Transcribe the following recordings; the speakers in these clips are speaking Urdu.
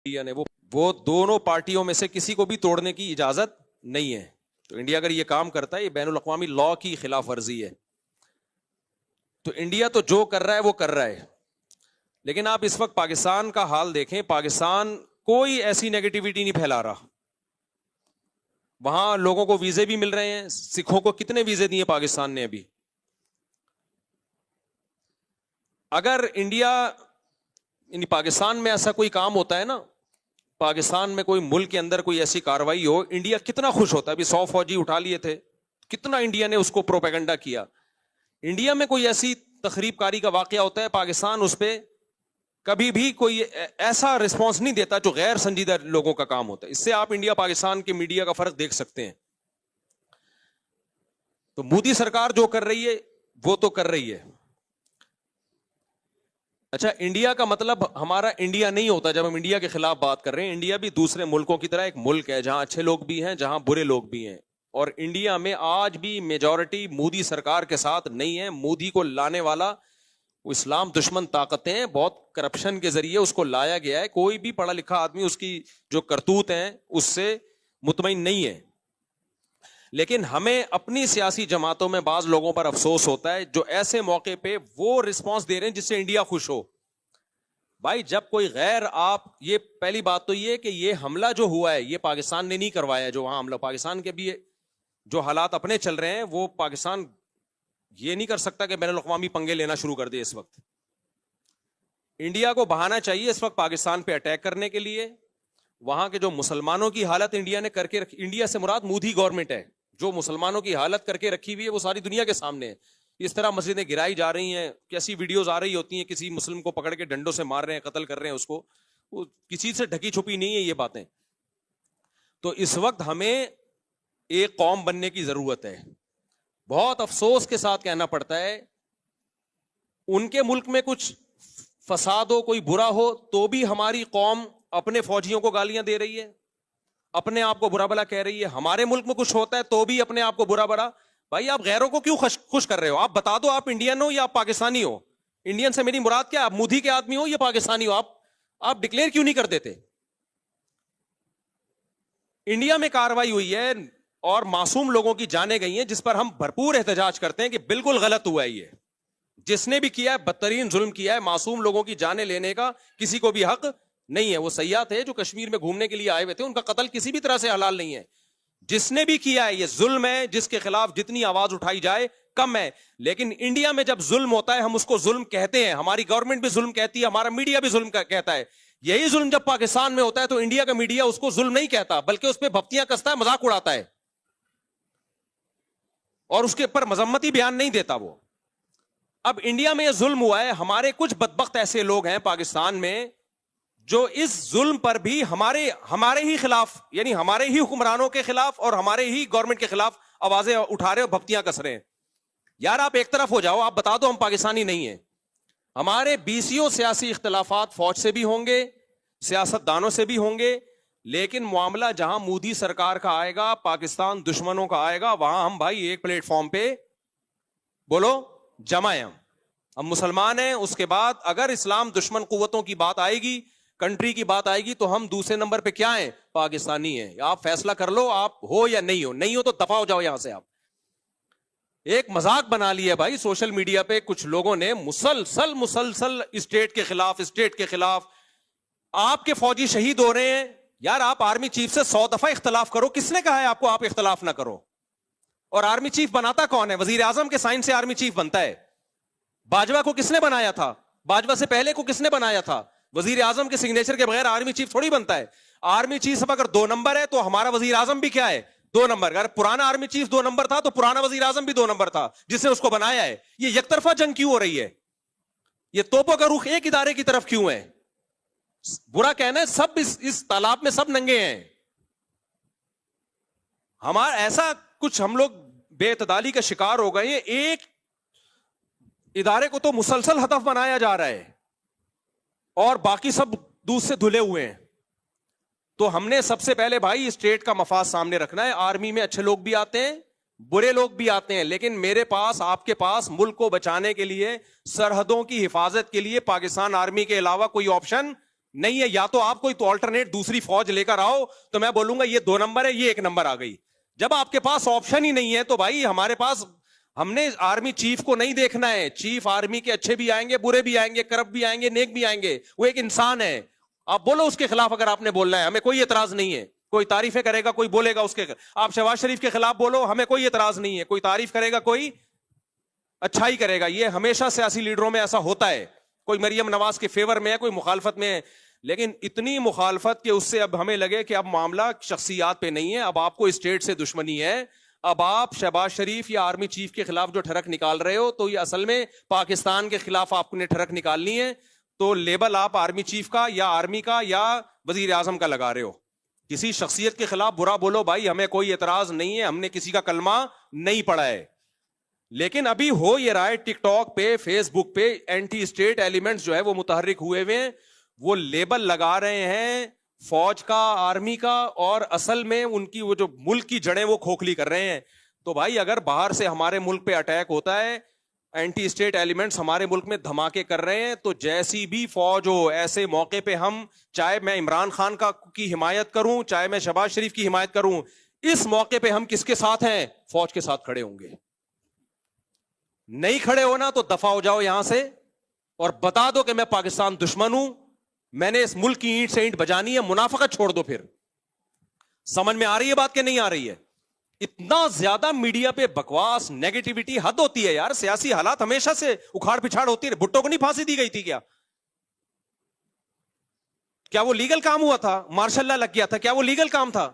انڈیا نے وہ دونوں پارٹیوں میں سے کسی کو بھی توڑنے کی اجازت نہیں ہے. تو انڈیا اگر یہ کام کرتا ہے یہ بین الاقوامی لا کی خلاف ورزی ہے. تو انڈیا تو جو کر رہا ہے وہ کر رہا ہے. لیکن آپ اس وقت پاکستان کا حال دیکھیں, پاکستان کوئی ایسی نیگیٹیوٹی نہیں پھیلا رہا. وہاں لوگوں کو ویزے بھی مل رہے ہیں. سکھوں کو کتنے ویزے دیے پاکستان نے ابھی؟ اگر انڈیا یعنی پاکستان میں ایسا کوئی کام ہوتا ہے نا, پاکستان میں کوئی ملک کے اندر کوئی ایسی کاروائی ہو, انڈیا کتنا خوش ہوتا ہے. ابھی 100 فوجی اٹھا لیے تھے, کتنا انڈیا نے اس کو پروپیگنڈا کیا. انڈیا میں کوئی ایسی تخریب کاری کا واقعہ ہوتا ہے, پاکستان اس پہ کبھی بھی کوئی ایسا رسپانس نہیں دیتا جو غیر سنجیدہ لوگوں کا کام ہوتا ہے. اس سے آپ انڈیا پاکستان کے میڈیا کا فرق دیکھ سکتے ہیں. تو مودی سرکار جو کر رہی ہے وہ تو کر رہی ہے. اچھا, انڈیا کا مطلب ہمارا انڈیا نہیں ہوتا جب ہم انڈیا کے خلاف بات کر رہے ہیں. انڈیا بھی دوسرے ملکوں کی طرح ایک ملک ہے جہاں اچھے لوگ بھی ہیں, جہاں برے لوگ بھی ہیں. اور انڈیا میں آج بھی میجورٹی مودی سرکار کے ساتھ نہیں ہے. مودی کو لانے والا وہ اسلام دشمن طاقتیں ہیں, بہت کرپشن کے ذریعے اس کو لایا گیا ہے. کوئی بھی پڑھا لکھا آدمی اس کی جو کرتوت ہیں اس سے مطمئن نہیں ہے. لیکن ہمیں اپنی سیاسی جماعتوں میں بعض لوگوں پر افسوس ہوتا ہے جو ایسے موقع پہ وہ رسپانس دے رہے ہیں جس سے انڈیا خوش ہو. بھائی جب کوئی غیر, آپ یہ پہلی بات تو یہ کہ یہ حملہ جو ہوا ہے یہ پاکستان نے نہیں کروایا. جو وہاں حملہ پاکستان کے بھی جو حالات اپنے چل رہے ہیں وہ پاکستان یہ نہیں کر سکتا کہ بین الاقوامی پنگے لینا شروع کر دے. اس وقت انڈیا کو بہانا چاہیے اس وقت پاکستان پہ اٹیک کرنے کے لیے. وہاں کے جو مسلمانوں کی حالت انڈیا نے کر کے رکھی, انڈیا سے مراد مودی گورنمنٹ ہے, جو مسلمانوں کی حالت کر کے رکھی ہوئی ہے وہ ساری دنیا کے سامنے ہے. اس طرح مسجدیں گرائی جا رہی ہیں, کیسی ویڈیوز آ رہی ہوتی ہیں, کسی مسلم کو پکڑ کے ڈنڈوں سے مار رہے ہیں, قتل کر رہے ہیں اس کو. وہ کسی سے ڈھکی چھپی نہیں ہے یہ باتیں. تو اس وقت ہمیں ایک قوم بننے کی ضرورت ہے. بہت افسوس کے ساتھ کہنا پڑتا ہے ان کے ملک میں کچھ فساد ہو, کوئی برا ہو, تو بھی ہماری قوم اپنے فوجیوں کو گالیاں دے رہی ہے, اپنے آپ کو برا بلا کہہ رہی ہے. ہمارے ملک میں کچھ ہوتا ہے تو بھی اپنے آپ کو برا بلا. بھائی آپ غیروں کو کیوں خوش کر رہے ہو؟ آپ بتا دو آپ انڈین ہو یا آپ پاکستانی ہو. انڈین سے میری مراد کیا, آپ مودی کے آدمی ہو یا پاکستانی ہو. آپ ڈکلیئر کیوں نہیں کر دیتے؟ انڈیا میں کاروائی ہوئی ہے اور معصوم لوگوں کی جانیں گئی ہیں جس پر ہم بھرپور احتجاج کرتے ہیں کہ بالکل غلط ہوا ہے. یہ جس نے بھی کیا ہے بدترین ظلم کیا ہے. معصوم لوگوں کی جانیں لینے کا کسی کو بھی حق نہیں ہے. وہ سیاح تھے جو کشمیر میں گھومنے کے لیے آئے ہوئے تھے, ان کا قتل کسی بھی طرح سے حلال نہیں ہے. جس نے بھی کیا ہے یہ ظلم ہے, جس کے خلاف جتنی آواز اٹھائی جائے کم ہے. لیکن انڈیا میں جب ظلم ہوتا ہے ہم اس کو ظلم کہتے ہیں, ہماری گورنمنٹ بھی ظلم کہتی ہے, ہمارا میڈیا بھی ظلم کہتا ہے. یہی ظلم جب پاکستان میں ہوتا ہے تو انڈیا کا میڈیا اس کو ظلم نہیں کہتا بلکہ اس پہ بھپتیاں کستا ہے, مذاق اڑاتا ہے اور اس کے اوپر مذمتی بیان نہیں دیتا وہ. اب انڈیا میں یہ ظلم ہوا ہے, ہمارے کچھ بدبخت ایسے لوگ ہیں پاکستان میں جو اس ظلم پر بھی ہمارے ہی خلاف, یعنی ہمارے ہی حکمرانوں کے خلاف اور ہمارے ہی گورنمنٹ کے خلاف آوازیں اٹھا رہے اور بھپتیاں کس رہے ہیں. یار آپ ایک طرف ہو جاؤ, آپ بتا دو ہم پاکستانی نہیں ہیں. ہمارے بیسیوں سیاسی اختلافات فوج سے بھی ہوں گے, سیاست دانوں سے بھی ہوں گے, لیکن معاملہ جہاں مودی سرکار کا آئے گا, پاکستان دشمنوں کا آئے گا, وہاں ہم بھائی ایک پلیٹ فارم پہ بولو جمع ہیں. ہم مسلمان ہیں. اس کے بعد اگر اسلام دشمن قوتوں کی بات آئے گی, کنٹری کی بات آئے گی, تو ہم دوسرے نمبر پہ کیا ہیں؟ پاکستانی ہیں. آپ فیصلہ کر لو آپ ہو یا نہیں ہو. نہیں ہو تو دفع ہو جاؤ یہاں سے. آپ ایک مذاق بنا لیا بھائی سوشل میڈیا پہ کچھ لوگوں نے, مسلسل اسٹیٹ کے خلاف. آپ کے فوجی شہید ہو رہے ہیں, یار آپ آرمی چیف سے 100 دفعہ اختلاف کرو. کس نے کہا ہے آپ کو آپ اختلاف نہ کرو؟ اور آرمی چیف بناتا کون ہے؟ وزیر اعظم کے سائن سے آرمی چیف بنتا ہے. باجوہ کو کس نے بنایا تھا؟ باجوہ سے پہلے کو کس نے بنایا تھا؟ وزیر اعظم کے سگنیچر کے بغیر آرمی چیف تھوڑی بنتا ہے. آرمی چیف اگر 2 نمبر ہے تو ہمارا وزیر اعظم بھی کیا ہے؟ 2 نمبر. اگر پرانا آرمی چیف 2 نمبر تھا تو پرانا وزیر اعظم بھی 2 نمبر تھا جس نے اس کو بنایا ہے. یہ یک طرفہ جنگ کیوں ہو رہی ہے؟ یہ توپوں کا رخ ایک ادارے کی طرف کیوں ہے؟ برا کہنا ہے, سب اس تالاب میں سب ننگے ہیں. ہمارا ایسا کچھ ہم لوگ بے اعتدالی کا شکار ہو گئے ہیں. ایک ادارے کو تو مسلسل ہدف بنایا جا رہا ہے اور باقی سب دودھ سے دھلے ہوئے ہیں. تو ہم نے سب سے پہلے بھائی اسٹیٹ کا مفاد سامنے رکھنا ہے. آرمی میں اچھے لوگ بھی آتے ہیں, برے لوگ بھی آتے ہیں, لیکن میرے پاس آپ کے پاس ملک کو بچانے کے لیے, سرحدوں کی حفاظت کے لیے پاکستان آرمی کے علاوہ کوئی آپشن نہیں ہے, یا تو آپ کوئی تو آلٹرنیٹ دوسری فوج لے کر آؤ, تو میں بولوں گا یہ 2 نمبر ہے, یہ 1 نمبر آ گئی. جب آپ کے پاس آپشن ہی نہیں ہے تو بھائی ہمارے پاس, ہم نے آرمی چیف کو نہیں دیکھنا ہے, چیف آرمی کے اچھے بھی آئیں گے, برے بھی آئیں گے, کرپٹ بھی آئیں گے, نیک بھی آئیں گے, وہ ایک انسان ہے. آپ بولو اس کے خلاف, اگر آپ نے بولنا ہے ہمیں کوئی اعتراض نہیں ہے, کوئی تعریفیں کرے گا, کوئی بولے گا اس کے, آپ شہباز شریف کے خلاف بولو, ہمیں کوئی اعتراض نہیں ہے, کوئی تعریف کرے گا, کوئی اچھائی کرے گا. یہ ہمیشہ سیاسی لیڈروں میں ایسا ہوتا ہے, کوئی مریم نواز کے فیور میں ہے, کوئی مخالفت میں ہے, لیکن اتنی مخالفت کہ اس سے اب ہمیں لگے کہ اب معاملہ شخصیات پہ نہیں ہے, اب آپ کو اسٹیٹ سے دشمنی ہے. اب آپ شہباز شریف یا آرمی چیف کے خلاف جو ٹھڑک نکال رہے ہو, تو یہ اصل میں پاکستان کے خلاف آپ نے ٹھڑک نکالنی ہے. تو لیبل آپ آرمی چیف کا یا آرمی کا یا وزیر اعظم کا لگا رہے ہو. کسی شخصیت کے خلاف برا بولو بھائی, ہمیں کوئی اعتراض نہیں ہے, ہم نے کسی کا کلمہ نہیں پڑھا ہے. لیکن ابھی ہو یہ رہا ہے ٹک ٹاک پہ, فیس بک پہ اینٹی اسٹیٹ ایلیمنٹس جو ہے وہ متحرک ہوئے ہوئے ہیں, وہ لیبل لگا رہے ہیں فوج کا, آرمی کا, اور اصل میں ان کی وہ جو ملک کی جڑیں وہ کھوکھلی کر رہے ہیں. تو بھائی اگر باہر سے ہمارے ملک پہ اٹیک ہوتا ہے, اینٹی اسٹیٹ ایلیمنٹس ہمارے ملک میں دھماکے کر رہے ہیں, تو جیسی بھی فوج ہو ایسے موقع پہ ہم, چاہے میں عمران خان کی حمایت کروں, چاہے میں شہباز شریف کی حمایت کروں, اس موقع پہ ہم کس کے ساتھ ہیں؟ فوج کے ساتھ کھڑے ہوں گے. نہیں کھڑے ہونا تو دفع ہو جاؤ یہاں سے, اور بتا دو کہ میں پاکستان دشمن ہوں, میں نے اس ملک کی اینٹ سے اینٹ بجانی ہے, منافقت چھوڑ دو. پھر سمجھ میں آ رہی ہے بات کہ نہیں آ رہی ہے؟ اتنا زیادہ میڈیا پہ بکواس, نیگیٹیوٹی حد ہوتی ہے یار. سیاسی حالات ہمیشہ سے اکھاڑ پچھاڑ ہوتی ہے. بھٹو کو نہیں پھانسی دی گئی تھی کیا؟ کیا وہ لیگل کام ہوا تھا؟ مارشل لا لگ گیا تھا, کیا وہ لیگل کام تھا؟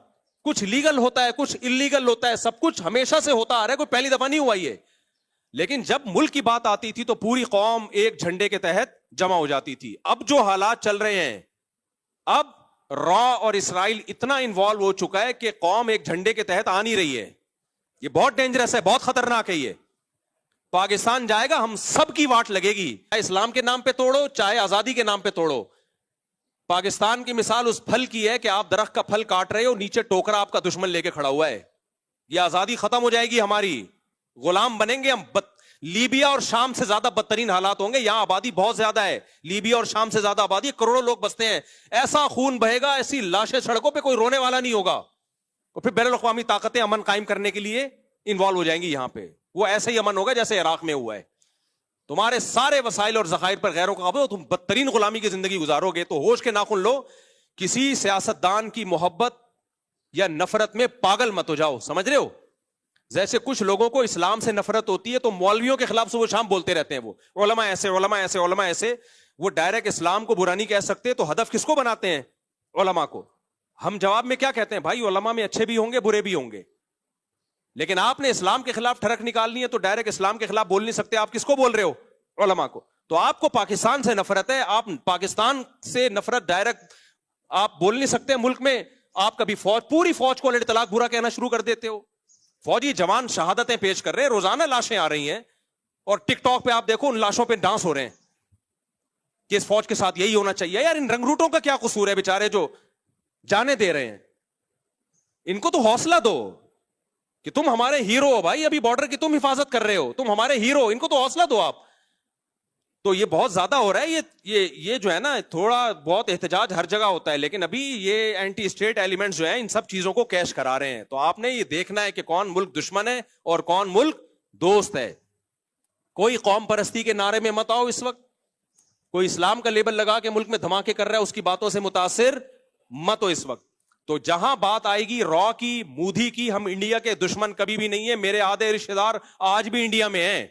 کچھ لیگل ہوتا ہے, کچھ انلیگل ہوتا ہے, سب کچھ ہمیشہ سے ہوتا آ رہا ہے, کوئی پہلی دفعہ نہیں ہوا یہ. لیکن جب ملک کی بات آتی تھی تو پوری قوم ایک جھنڈے کے تحت جمع ہو جاتی تھی. اب جو حالات چل رہے ہیں, اب را اور اسرائیل اتنا انوالو ہو چکا ہے کہ قوم ایک جھنڈے کے تحت آ نہیں رہی ہے. یہ بہت ڈینجرس ہے, بہت خطرناک ہے. یہ پاکستان جائے گا, ہم سب کی واٹ لگے گی, چاہے اسلام کے نام پہ توڑو, چاہے آزادی کے نام پہ توڑو. پاکستان کی مثال اس پھل کی ہے کہ آپ درخت کا پھل کاٹ رہے ہو, نیچے ٹوکرا آپ کا دشمن لے کے کھڑا ہوا ہے. یہ آزادی ختم ہو جائے گی ہماری, غلام بنیں گے ہم. لیبیا اور شام سے زیادہ بدترین حالات ہوں گے. یہاں آبادی بہت زیادہ ہے, لیبیا اور شام سے زیادہ آبادی, کروڑوں لوگ بستے ہیں. ایسا خون بہے گا, ایسی لاشیں سڑکوں پہ, کوئی رونے والا نہیں ہوگا. اور پھر بین الاقوامی طاقتیں امن قائم کرنے کے لیے انوالو ہو جائیں گی یہاں پہ. وہ ایسے ہی امن ہوگا جیسے عراق میں ہوا ہے. تمہارے سارے وسائل اور ذخائر پر غیروں کا قبضہ, تم بدترین غلامی کی زندگی گزارو گے. تو ہوش کے ناخن لو, کسی سیاستدان کی محبت یا نفرت میں پاگل مت ہو جاؤ. سمجھ رہے ہو؟ جیسے کچھ لوگوں کو اسلام سے نفرت ہوتی ہے تو مولویوں کے خلاف صبح شام بولتے رہتے ہیں, وہ علماء ایسے, علماء ایسے, علماء ایسے. وہ ڈائریکٹ اسلام کو برا نہیں کہہ سکتے, تو ہدف کس کو بناتے ہیں؟ علماء کو. ہم جواب میں کیا کہتے ہیں؟ بھائی علماء میں اچھے بھی ہوں گے, برے بھی ہوں گے, لیکن آپ نے اسلام کے خلاف ٹھڑک نکالنی ہے تو ڈائریکٹ اسلام کے خلاف بول نہیں سکتے. آپ کس کو بول رہے ہو؟ علماء کو. تو آپ کو پاکستان سے نفرت ہے, آپ پاکستان سے نفرت ڈائریکٹ آپ بول نہیں سکتے ملک میں. آپ کبھی پوری فوج کو الٹ طلاق برا کہنا شروع کر دیتے ہو. فوجی جوان شہادتیں پیش کر رہے ہیں, روزانہ لاشیں آ رہی ہیں, اور ٹک ٹاک پہ آپ دیکھو ان لاشوں پہ ڈانس ہو رہے ہیں کہ اس فوج کے ساتھ یہی ہونا چاہیے. یار ان رنگروٹوں کا کیا قصور ہے بیچارے جو جانے دے رہے ہیں؟ ان کو تو حوصلہ دو کہ تم ہمارے ہیرو ہو بھائی, ابھی بارڈر کی تم حفاظت کر رہے ہو, تم ہمارے ہیرو, ان کو تو حوصلہ دو آپ. تو یہ بہت زیادہ ہو رہا ہے. یہ جو ہے نا, تھوڑا بہت احتجاج ہر جگہ ہوتا ہے, لیکن ابھی یہ اینٹی اسٹیٹ ایلیمنٹس جو ہیں ان سب چیزوں کو کیش کرا رہے ہیں. تو آپ نے یہ دیکھنا ہے کہ کون ملک دشمن ہے اور کون ملک دوست ہے. کوئی قوم پرستی کے نعرے میں مت آؤ اس وقت, کوئی اسلام کا لیبل لگا کے ملک میں دھماکے کر رہا ہے اس کی باتوں سے متاثر مت ہو اس وقت. تو جہاں بات آئے گی را کی, مودی کی, ہم انڈیا کے دشمن کبھی بھی نہیں ہے. میرے آدھے رشتے دار آج بھی انڈیا میں ہیں,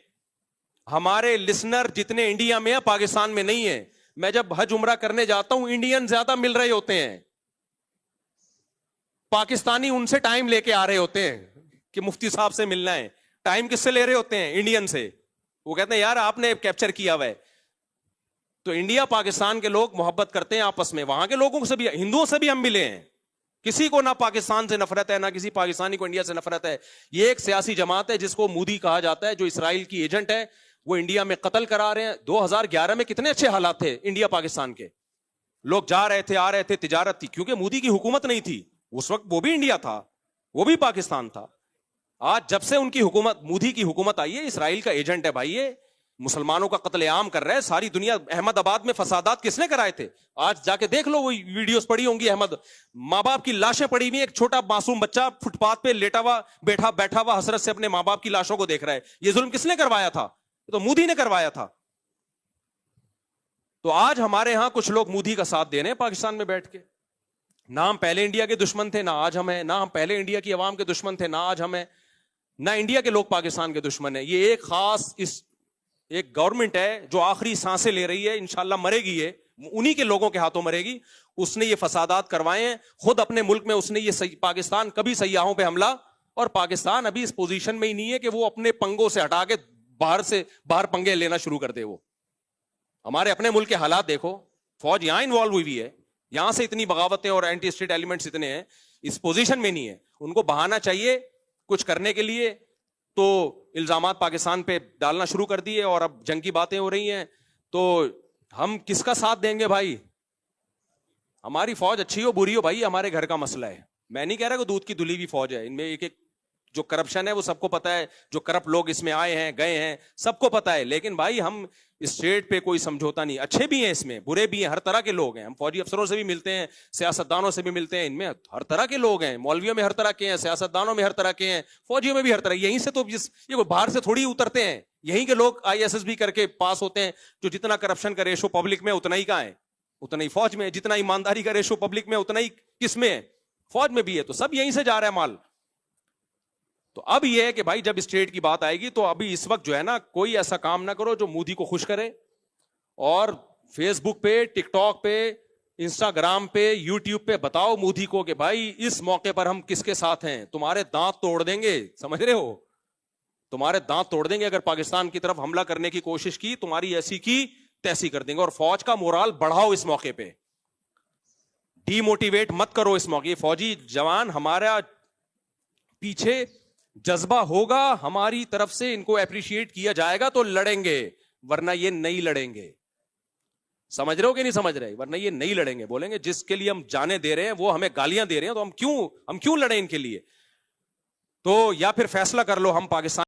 ہمارے لسنر جتنے انڈیا میں ہیں پاکستان میں نہیں ہیں. میں جب حج عمرہ کرنے جاتا ہوں انڈین زیادہ مل رہے ہوتے ہیں, پاکستانی ان سے ٹائم لے کے آ رہے ہوتے ہیں کہ مفتی صاحب سے ملنا ہے. ٹائم کس سے لے رہے ہوتے ہیں؟ انڈین سے. وہ کہتے ہیں یار آپ نے کیپچر کیا ہوا ہے. تو انڈیا پاکستان کے لوگ محبت کرتے ہیں آپس میں, وہاں کے لوگوں سے بھی, ہندوؤں سے بھی ہم ملے ہیں. کسی کو نہ پاکستان سے نفرت ہے, نہ کسی پاکستانی کو انڈیا سے نفرت ہے. یہ ایک سیاسی جماعت ہے جس کو مودی کہا جاتا ہے, جو اسرائیل کی ایجنٹ ہے. وہ انڈیا میں قتل کرا رہے ہیں. 2011 میں کتنے اچھے حالات تھے انڈیا پاکستان کے, لوگ جا رہے تھے, آ رہے تھے, تجارت تھی, کیونکہ مودی کی حکومت نہیں تھی اس وقت. وہ بھی انڈیا تھا, وہ بھی پاکستان تھا. آج جب سے ان کی حکومت, مودی کی حکومت آئی ہے, اسرائیل کا ایجنٹ ہے بھائی. مسلمانوں کا قتل عام کر رہا ہے ساری دنیا. احمد آباد میں فسادات کس نے کرائے تھے؟ آج جا کے دیکھ لو, وہ ویڈیوز پڑی ہوں گی. احمد ماں باپ کی لاشیں پڑی ہوئی, ایک چھوٹا معصوم بچہ فٹ پاتھ پہ لیٹا ہوا بیٹھا ہوا حسرت سے اپنے ماں باپ کی لاشوں کو دیکھ رہا ہے. یہ ظلم کس نے کروایا تھا؟ تو مودی نے کروایا تھا. تو آج ہمارے ہاں کچھ لوگ مودی کا ساتھ دے رہے ہیں پاکستان میں بیٹھ کے. نہ ہم پہلے انڈیا کے دشمن تھے, نہ آج ہم ہیں. نہ ہم پہلے انڈیا کی عوام کے دشمن تھے, نہ آج ہم ہیں. نہ انڈیا کے لوگ پاکستان کے دشمن ہیں. یہ ایک خاص ایک گورنمنٹ ہے جو آخری سانسیں لے رہی ہے, انشاءاللہ مرے گی, یہ انہی کے لوگوں کے ہاتھوں مرے گی. اس نے یہ فسادات کروائے ہیں خود اپنے ملک میں. اس نے یہ پاکستان کبھی سیاحوں پہ حملہ, اور پاکستان ابھی اس پوزیشن میں ہی نہیں ہے کہ وہ اپنے پنگوں سے ہٹا کے باہر پنگے لینا شروع کر دے. وہ ہمارے اپنے ملک کے حالات دیکھو, فوج یہاں انوالو ہوئی ہے, یہاں سے اتنی بغاوتیں اور اینٹی اسٹیٹ ایلیمنٹس اتنے ہیں, اس پوزیشن میں نہیں ہے. ان کو بہانا چاہیے کچھ کرنے کے لیے, تو الزامات پاکستان پہ ڈالنا شروع کر دیے, اور اب جنگ کی باتیں ہو رہی ہیں. تو ہم کس کا ساتھ دیں گے بھائی؟ ہماری فوج اچھی ہو بری ہو بھائی, ہمارے گھر کا مسئلہ ہے. میں نہیں کہہ رہا کہ دودھ کی دھلی ہوئی فوج ہے. ان میں ایک جو کرپشن ہے وہ سب کو پتا ہے, جو کرپٹ لوگ اس میں آئے ہیں گئے ہیں سب کو پتا ہے. لیکن بھائی ہم اسٹیٹ پہ کوئی سمجھوتا نہیں. اچھے بھی ہیں اس میں, برے بھی ہیں, ہر طرح کے لوگ ہیں. ہم فوجی افسروں سے بھی ملتے ہیں, سیاستدانوں سے بھی ملتے ہیں, ان میں ہر طرح کے لوگ ہیں. مولویوں میں ہر طرح کے ہیں, سیاستدانوں میں ہر طرح کے ہیں, فوجیوں میں بھی ہر طرح. یہیں سے تو یہ باہر سے تھوڑی اترتے ہیں, یہیں کے لوگ ISSB کر کے پاس ہوتے ہیں. جو جتنا کرپشن کا ریشو پبلک میں اتنا ہی کا ہے, اتنا ہی فوج میں. جتنا ایمانداری کا ریشو پبلک میں اتنا ہی کس میں ہے, فوج میں بھی ہے. تو سب یہیں سے جا رہا ہے مال. تو اب یہ ہے کہ بھائی جب اسٹیٹ کی بات آئے گی تو ابھی اس وقت جو ہے نا, کوئی ایسا کام نہ کرو جو مودی کو خوش کرے. اور فیس بک پہ, ٹک ٹاک پہ, انسٹاگرام پہ, یوٹیوب پہ بتاؤ مودی کو کہ بھائی اس موقع پر ہم کس کے ساتھ ہیں. تمہارے دانت توڑ دیں گے, سمجھ رہے ہو, تمہارے دانت توڑ دیں گے اگر پاکستان کی طرف حملہ کرنے کی کوشش کی. تمہاری ایسی کی تیسی کر دیں گے. اور فوج کا مورال بڑھاؤ اس موقع پہ, ڈی موٹیویٹ مت کرو اس موقع. فوجی جوان ہمارا پیچھے جذبہ ہوگا ہماری طرف سے, ان کو اپریشیٹ کیا جائے گا تو لڑیں گے, ورنہ یہ نہیں لڑیں گے. سمجھ رہے ہو کہ نہیں سمجھ رہے؟ ورنہ یہ نہیں لڑیں گے. بولیں گے جس کے لیے ہم جانے دے رہے ہیں وہ ہمیں گالیاں دے رہے ہیں, تو ہم کیوں لڑیں ان کے لیے؟ تو یا پھر فیصلہ کر لو, ہم پاکستان